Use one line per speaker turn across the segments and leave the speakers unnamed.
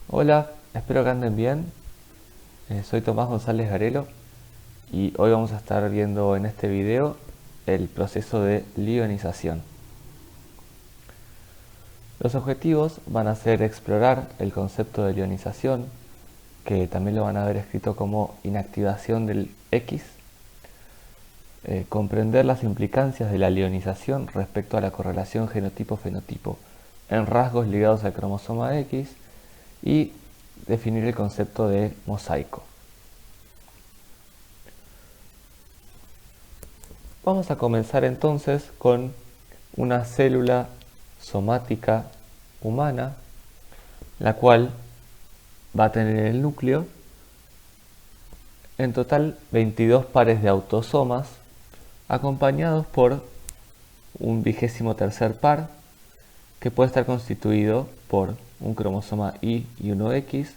Hola, espero que anden bien. Soy Tomás González Garelo y hoy vamos a estar viendo en este video el proceso de lionización. Los objetivos van a ser explorar el concepto de lionización, que también lo van a ver escrito como inactivación del X, comprender las implicancias de la lionización respecto a la correlación genotipo-fenotipo en rasgos ligados al cromosoma X y definir el concepto de mosaico. Vamos a comenzar entonces con una célula somática humana, la cual va a tener en el núcleo en total 22 pares de autosomas, acompañados por un 23º par, que puede estar constituido por un cromosoma Y y uno X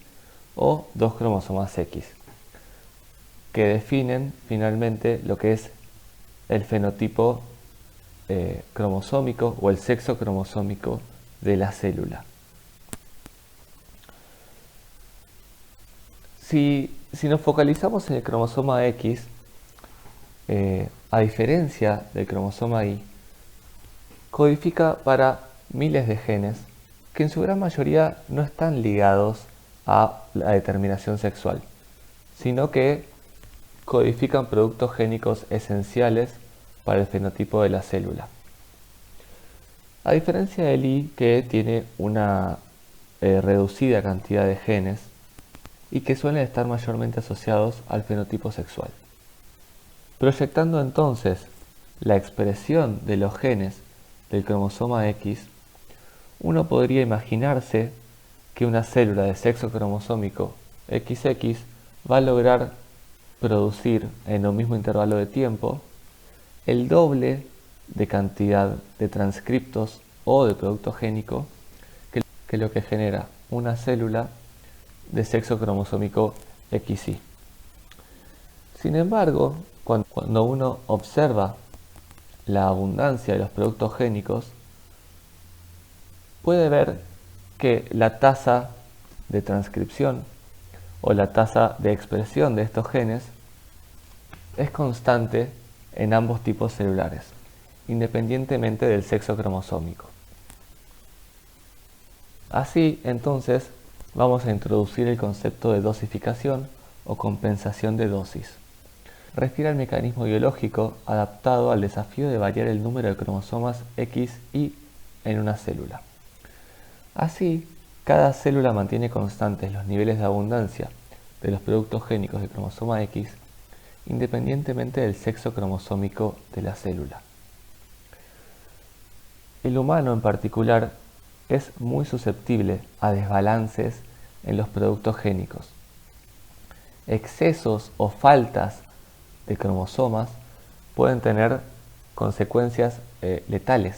o dos cromosomas X, que definen finalmente lo que es el fenotipo cromosómico o el sexo cromosómico de la célula. Si nos focalizamos en el cromosoma X, a diferencia del cromosoma Y, codifica para miles de genes que en su gran mayoría no están ligados a la determinación sexual, sino que codifican productos génicos esenciales para el fenotipo de la célula. A diferencia del Y, que tiene una reducida cantidad de genes y que suelen estar mayormente asociados al fenotipo sexual. Proyectando entonces la expresión de los genes del cromosoma X, uno podría imaginarse que una célula de sexo cromosómico XX va a lograr producir en un mismo intervalo de tiempo el doble de cantidad de transcriptos o de producto génico que lo que genera una célula de sexo cromosómico XY. Sin embargo, cuando uno observa la abundancia de los productos génicos, puede ver que la tasa de transcripción o la tasa de expresión de estos genes es constante en ambos tipos celulares, independientemente del sexo cromosómico. Así, entonces, vamos a introducir el concepto de dosificación o compensación de dosis. Refiere al mecanismo biológico adaptado al desafío de variar el número de cromosomas X y en una célula. Así, cada célula mantiene constantes los niveles de abundancia de los productos génicos de cromosoma X, independientemente del sexo cromosómico de la célula. El humano en particular es muy susceptible a desbalances en los productos génicos. Excesos o faltas de cromosomas pueden tener consecuencias letales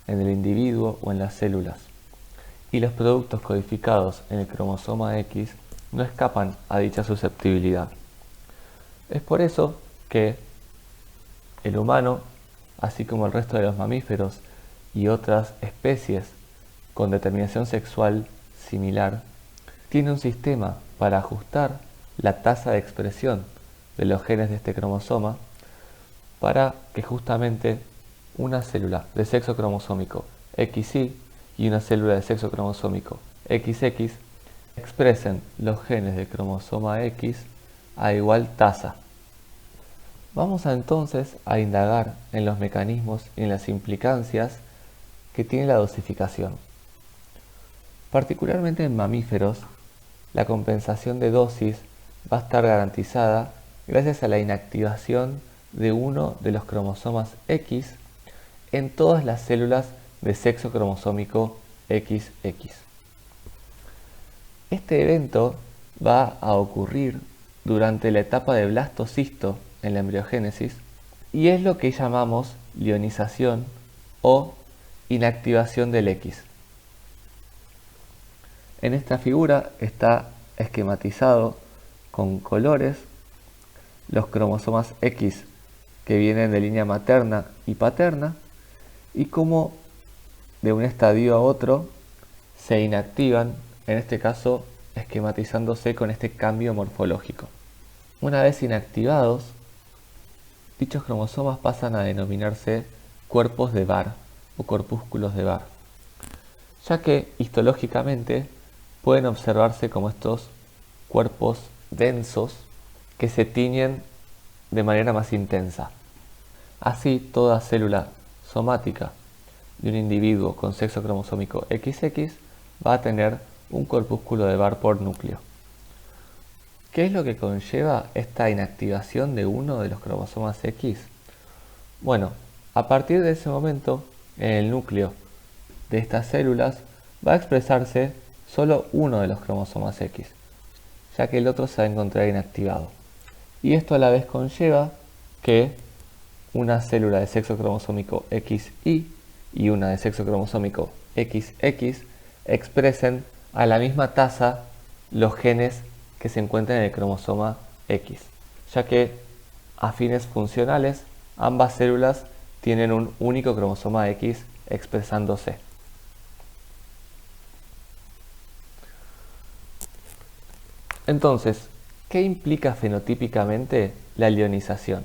en el individuo o en las células, y los productos codificados en el cromosoma X no escapan a dicha susceptibilidad. Es por eso que el humano, así como el resto de los mamíferos y otras especies con determinación sexual similar, tiene un sistema para ajustar la tasa de expresión de los genes de este cromosoma para que justamente una célula de sexo cromosómico XY y una célula de sexo cromosómico XX expresen los genes del cromosoma X a igual tasa. Vamos entonces a indagar en los mecanismos y en las implicancias que tiene la dosificación. Particularmente en mamíferos, la compensación de dosis va a estar garantizada gracias a la inactivación de uno de los cromosomas X en todas las células de sexo cromosómico XX. Este evento va a ocurrir durante la etapa de blastocisto en la embriogénesis y es lo que llamamos lionización o inactivación del X. En esta figura está esquematizado con colores los cromosomas X que vienen de línea materna y paterna y cómo de un estadio a otro se inactivan, en este caso esquematizándose con este cambio morfológico. Una vez inactivados, dichos cromosomas pasan a denominarse cuerpos de Barr o corpúsculos de Barr, ya que histológicamente pueden observarse como estos cuerpos densos que se tiñen de manera más intensa. Así, toda célula somática de un individuo con sexo cromosómico XX va a tener un corpúsculo de Barr por núcleo. ¿Qué es lo que conlleva esta inactivación de uno de los cromosomas X? Bueno, a partir de ese momento, en el núcleo de estas células va a expresarse solo uno de los cromosomas X, ya que el otro se va a encontrar inactivado. Y esto a la vez conlleva que una célula de sexo cromosómico XY y una de sexo cromosómico XX expresen a la misma tasa los genes que se encuentran en el cromosoma X, ya que a fines funcionales ambas células tienen un único cromosoma X expresándose. Entonces, ¿qué implica fenotípicamente la ionización?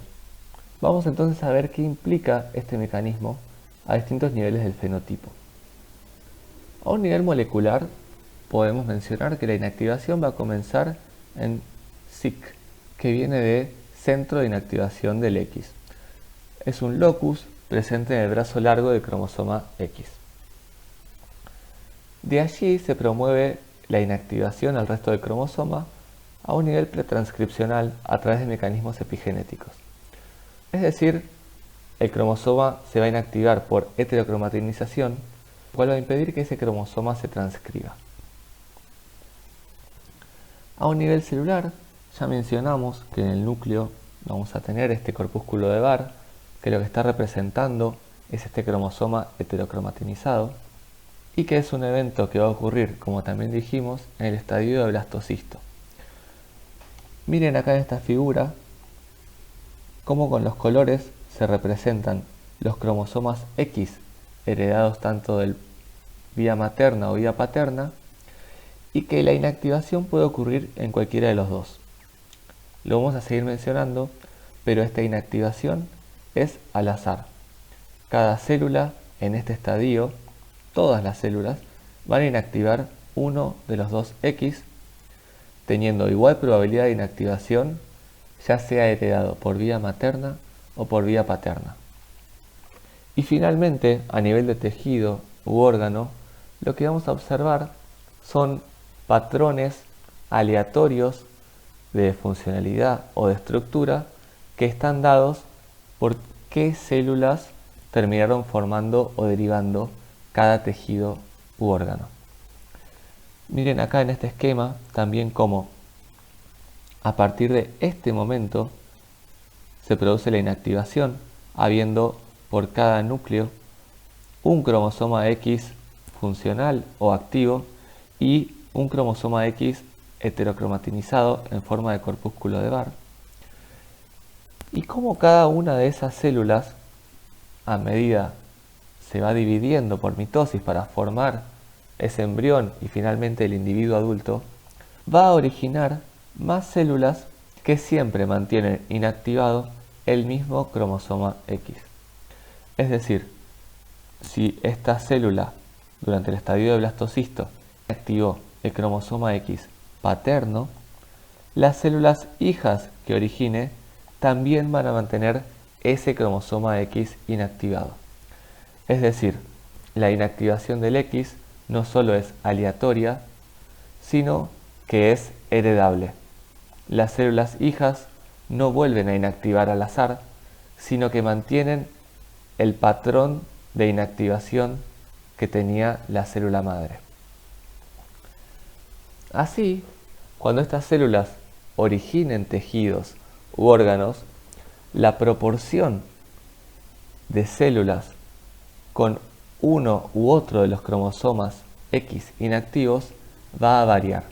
Vamos entonces a ver qué implica este mecanismo a distintos niveles del fenotipo. A un nivel molecular, podemos mencionar que la inactivación va a comenzar en SIC, que viene de centro de inactivación del X. Es un locus presente en el brazo largo del cromosoma X. De allí se promueve la inactivación al resto del cromosoma a un nivel pretranscripcional a través de mecanismos epigenéticos. Es decir, el cromosoma se va a inactivar por heterocromatinización, lo cual va a impedir que ese cromosoma se transcriba. A un nivel celular, ya mencionamos que en el núcleo vamos a tener este corpúsculo de Barr, que lo que está representando es este cromosoma heterocromatinizado, y que es un evento que va a ocurrir, como también dijimos, en el estadio de blastocisto. Miren acá en esta figura cómo con los colores se representan los cromosomas X heredados tanto de vía materna o vía paterna, y que la inactivación puede ocurrir en cualquiera de los dos. Lo vamos a seguir mencionando, pero esta inactivación es al azar. Cada célula en este estadio, todas las células, van a inactivar uno de los dos X, teniendo igual probabilidad de inactivación, ya sea heredado por vía materna o por vía paterna. Y finalmente, a nivel de tejido u órgano, lo que vamos a observar son patrones aleatorios de funcionalidad o de estructura que están dados por qué células terminaron formando o derivando cada tejido u órgano. Miren acá en este esquema también cómo a partir de este momento se produce la inactivación, habiendo por cada núcleo un cromosoma X funcional o activo y un cromosoma X heterocromatinizado en forma de corpúsculo de Barr. Y cómo cada una de esas células, a medida se va dividiendo por mitosis para formar ese embrión y finalmente el individuo adulto, va a originar más células que siempre mantienen inactivado el mismo cromosoma X. Es decir, si esta célula durante el estadio de blastocisto activó el cromosoma X paterno, las células hijas que origine también van a mantener ese cromosoma X inactivado. Es decir, la inactivación del X no solo es aleatoria, sino que es heredable. Las células hijas no vuelven a inactivar al azar, sino que mantienen el patrón de inactivación que tenía la célula madre. Así, cuando estas células originen tejidos u órganos, la proporción de células con uno u otro de los cromosomas X inactivos va a variar.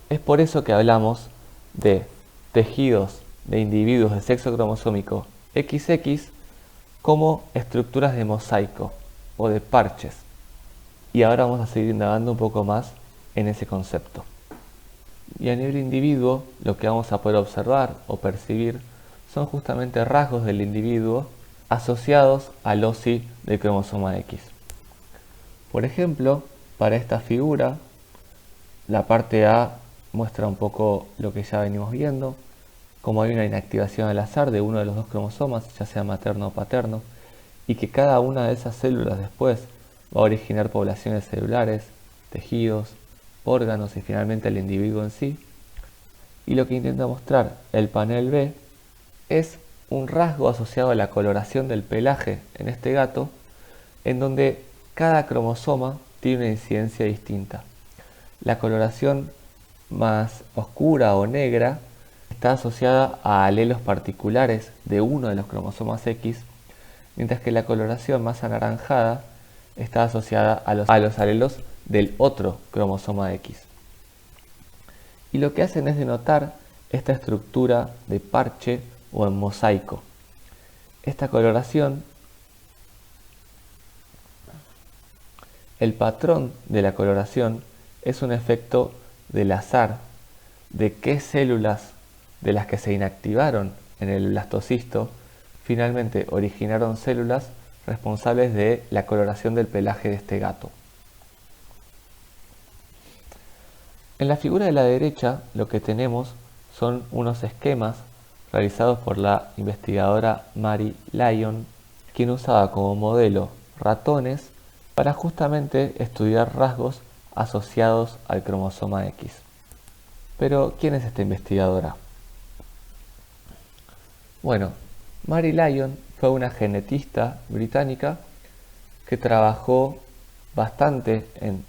Es por eso que hablamos de tejidos de individuos de sexo cromosómico XX como estructuras de mosaico o de parches. Y ahora vamos a seguir indagando un poco más en ese concepto. Y a nivel individuo, lo que vamos a poder observar o percibir son justamente rasgos del individuo asociados al OSI del cromosoma X. Por ejemplo, para esta figura, la parte A muestra un poco lo que ya venimos viendo, como hay una inactivación al azar de uno de los dos cromosomas, ya sea materno o paterno, y que cada una de esas células después va a originar poblaciones celulares, tejidos, órganos y finalmente el individuo en sí. Y lo que intenta mostrar el panel B es un rasgo asociado a la coloración del pelaje en este gato, en donde cada cromosoma tiene una incidencia distinta. La coloración más oscura o negra está asociada a alelos particulares de uno de los cromosomas X, mientras que la coloración más anaranjada está asociada a los alelos del otro cromosoma X. Y lo que hacen es denotar esta estructura de parche o en mosaico. Esta coloración, el patrón de la coloración es un efecto del azar de qué células de las que se inactivaron en el blastocisto finalmente originaron células responsables de la coloración del pelaje de este gato. En la figura de la derecha lo que tenemos son unos esquemas realizados por la investigadora Mary Lyon, quien usaba como modelo ratones para justamente estudiar rasgos asociados al cromosoma X. Pero, ¿quién es esta investigadora? Bueno, Mary Lyon fue una genetista británica que trabajó bastante en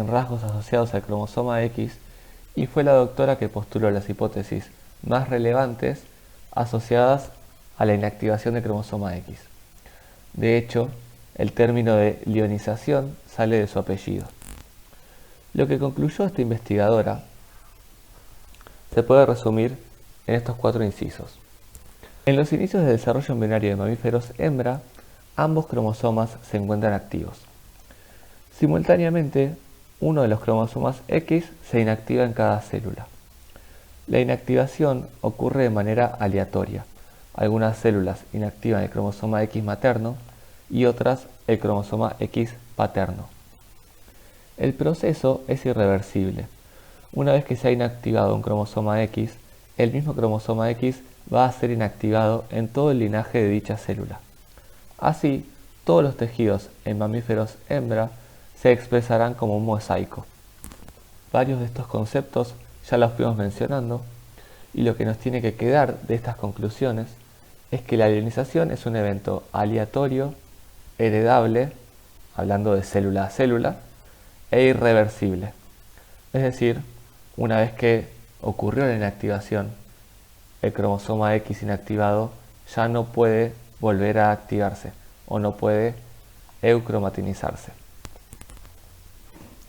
rasgos asociados al cromosoma X y fue la doctora que postuló las hipótesis más relevantes asociadas a la inactivación del cromosoma X. De hecho, el término de lionización sale de su apellido. Lo que concluyó esta investigadora se puede resumir en estos 4 incisos. En los inicios del desarrollo embrionario de mamíferos hembra, ambos cromosomas se encuentran activos. Simultáneamente, uno de los cromosomas X se inactiva en cada célula. La inactivación ocurre de manera aleatoria. Algunas células inactivan el cromosoma X materno y otras el cromosoma X paterno. El proceso es irreversible. Una vez que se ha inactivado un cromosoma X, el mismo cromosoma X va a ser inactivado en todo el linaje de dicha célula. Así, todos los tejidos en mamíferos hembra se expresarán como un mosaico. Varios de estos conceptos ya los fuimos mencionando, y lo que nos tiene que quedar de estas conclusiones es que la lionización es un evento aleatorio, heredable, hablando de célula a célula, e irreversible. Es decir, una vez que ocurrió la inactivación, el cromosoma X inactivado ya no puede volver a activarse o no puede eucromatinizarse.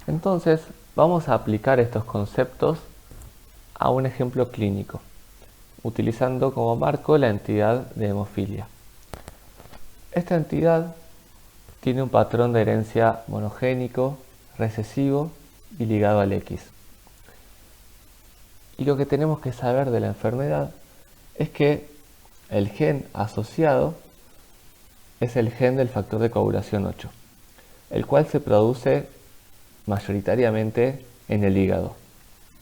Entonces, vamos a aplicar estos conceptos a un ejemplo clínico, utilizando como marco la entidad de hemofilia. Esta entidad tiene un patrón de herencia monogénico, recesivo y ligado al X. Y lo que tenemos que saber de la enfermedad es que el gen asociado es el gen del factor de coagulación 8, el cual se produce mayoritariamente en el hígado.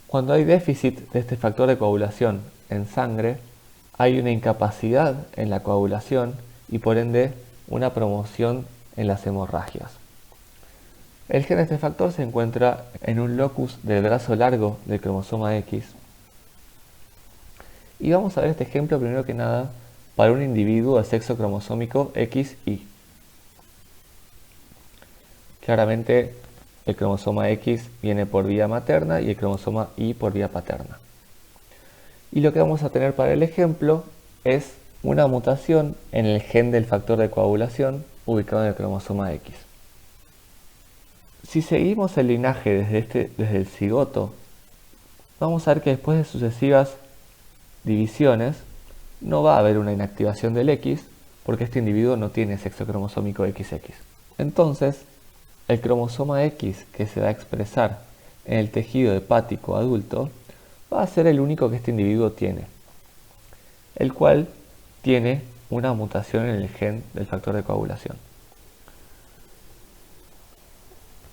Cuando hay déficit de este factor de coagulación en sangre, hay una incapacidad en la coagulación y por ende una promoción en las hemorragias. El gen de este factor se encuentra en un locus del brazo largo del cromosoma X. Y vamos a ver este ejemplo primero que nada para un individuo de sexo cromosómico XY. Claramente el cromosoma X viene por vía materna y el cromosoma Y por vía paterna. Y lo que vamos a tener para el ejemplo es una mutación en el gen del factor de coagulación ubicado en el cromosoma X. Si seguimos el linaje desde el cigoto, vamos a ver que después de sucesivas divisiones no va a haber una inactivación del X, porque este individuo no tiene sexo cromosómico XX. Entonces, el cromosoma X que se va a expresar en el tejido hepático adulto va a ser el único que este individuo tiene, el cual tiene una mutación en el gen del factor de coagulación.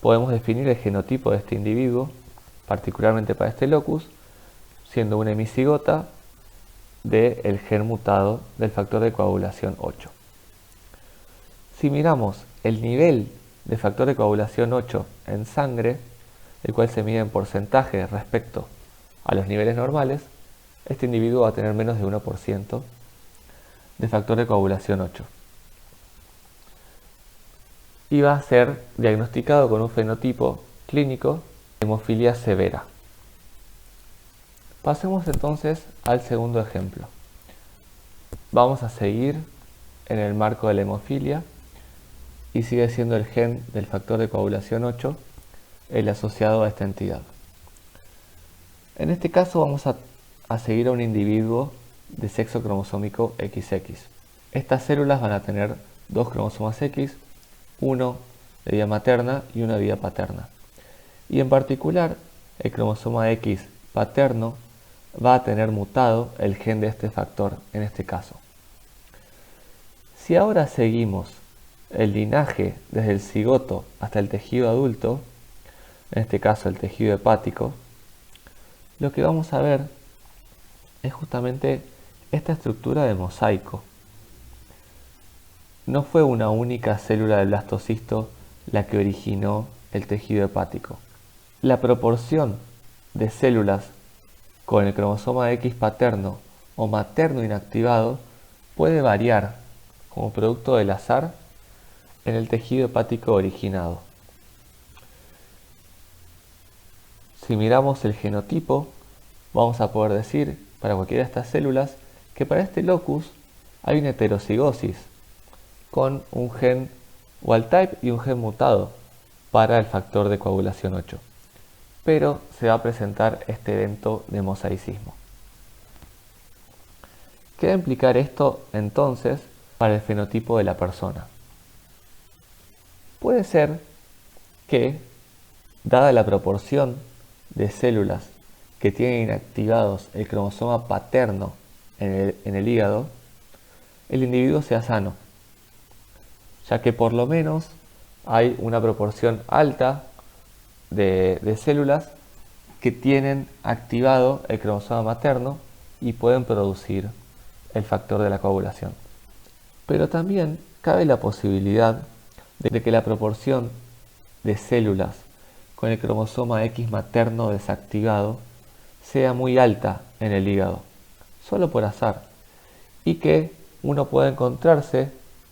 Podemos definir el genotipo de este individuo, particularmente para este locus, siendo una hemicigota del gen mutado del factor de coagulación 8. Si miramos el nivel de factor de coagulación 8 en sangre, el cual se mide en porcentaje respecto a los niveles normales, este individuo va a tener menos de 1% de factor de coagulación 8. Y va a ser diagnosticado con un fenotipo clínico de hemofilia severa. Pasemos entonces al segundo ejemplo. Vamos a seguir en el marco de la hemofilia y sigue siendo el gen del factor de coagulación 8 el asociado a esta entidad. En este caso vamos a seguir a un individuo de sexo cromosómico XX. Estas células van a tener dos cromosomas X, uno de vía materna y uno de vía paterna. Y en particular, el cromosoma X paterno va a tener mutado el gen de este factor en este caso. Si ahora seguimos el linaje desde el cigoto hasta el tejido adulto, en este caso el tejido hepático, lo que vamos a ver es justamente esta estructura de mosaico. No fue una única célula del blastocisto la que originó el tejido hepático. La proporción de células con el cromosoma X paterno o materno inactivado puede variar como producto del azar en el tejido hepático originado. Si miramos el genotipo, vamos a poder decir para cualquiera de estas células que para este locus hay una heterocigosis con un gen wild type y un gen mutado para el factor de coagulación 8. Pero se va a presentar este evento de mosaicismo. ¿Qué va a implicar esto entonces para el fenotipo de la persona? Puede ser que, dada la proporción de células que tienen inactivados el cromosoma paterno en el hígado, el individuo sea sano, ya que por lo menos hay una proporción alta de células que tienen activado el cromosoma materno y pueden producir el factor de la coagulación. Pero también cabe la posibilidad de que la proporción de células con el cromosoma X materno desactivado sea muy alta en el hígado, solo por azar, y que uno pueda encontrarse,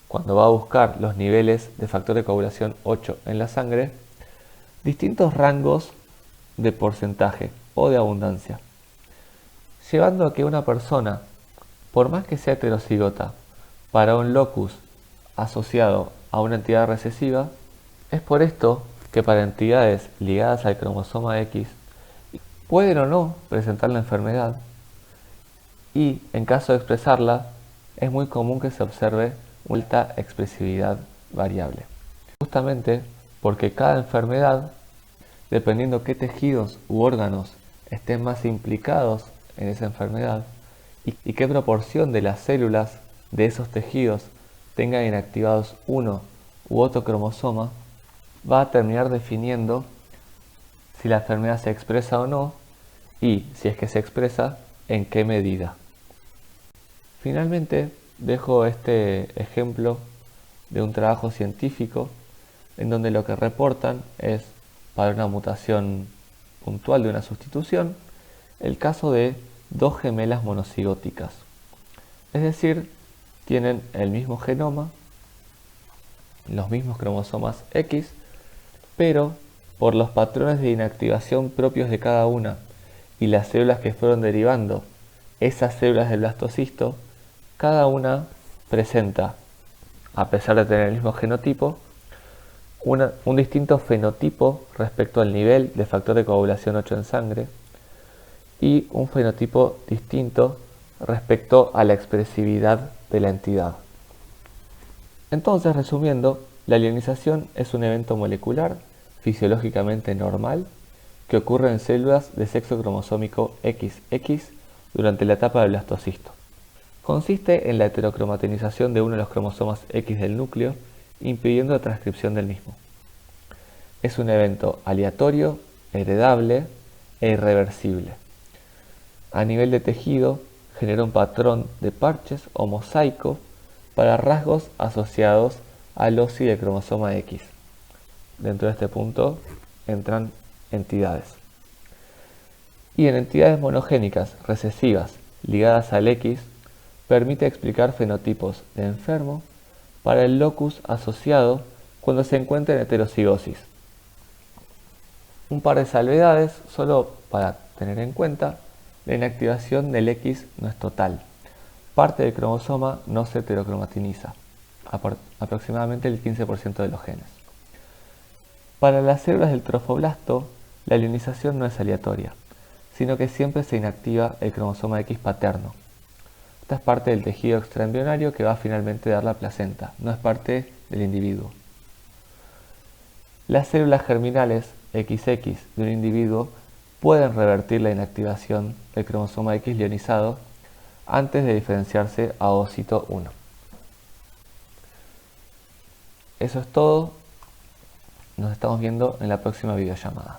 cuando va a buscar los niveles de factor de coagulación 8 en la sangre, distintos rangos de porcentaje o de abundancia, llevando a que una persona, por más que sea heterocigota, para un locus asociado a una entidad recesiva, es por esto que para entidades ligadas al cromosoma X pueden o no presentar la enfermedad, y en caso de expresarla es muy común que se observe alta expresividad variable, justamente porque cada enfermedad, dependiendo qué tejidos u órganos estén más implicados en esa enfermedad y qué proporción de las células de esos tejidos tengan inactivados uno u otro cromosoma, va a terminar definiendo si la enfermedad se expresa o no, y si es que se expresa, en qué medida. Finalmente, dejo este ejemplo de un trabajo científico en donde lo que reportan es, para una mutación puntual de una sustitución, el caso de dos gemelas monocigóticas. Es decir, tienen el mismo genoma, los mismos cromosomas X, pero por los patrones de inactivación propios de cada una y las células que fueron derivando esas células del blastocisto, cada una presenta, a pesar de tener el mismo genotipo, un distinto fenotipo respecto al nivel de factor de coagulación 8 en sangre y un fenotipo distinto respecto a la expresividad de la entidad. Entonces, resumiendo, la ionización es un evento molecular fisiológicamente normal que ocurre en células de sexo cromosómico XX durante la etapa del blastocisto. Consiste en la heterocromatinización de uno de los cromosomas X del núcleo, impidiendo la transcripción del mismo. Es un evento aleatorio, heredable e irreversible. A nivel de tejido, genera un patrón de parches o mosaico para rasgos asociados al OSI del cromosoma X. Dentro de este punto entran entidades. Y en entidades monogénicas recesivas ligadas al X, permite explicar fenotipos de enfermo para el locus asociado cuando se encuentra en heterocigosis. Un par de salvedades, solo para tener en cuenta, la inactivación del X no es total. Parte del cromosoma no se heterocromatiniza, aproximadamente el 15% de los genes. Para las células del trofoblasto, la ionización no es aleatoria, sino que siempre se inactiva el cromosoma X paterno. Esta es parte del tejido extraembrionario que va finalmente a dar la placenta, no es parte del individuo. Las células germinales XX de un individuo pueden revertir la inactivación del cromosoma X ionizado antes de diferenciarse a ovocito 1. Eso es todo. Nos estamos viendo en la próxima videollamada.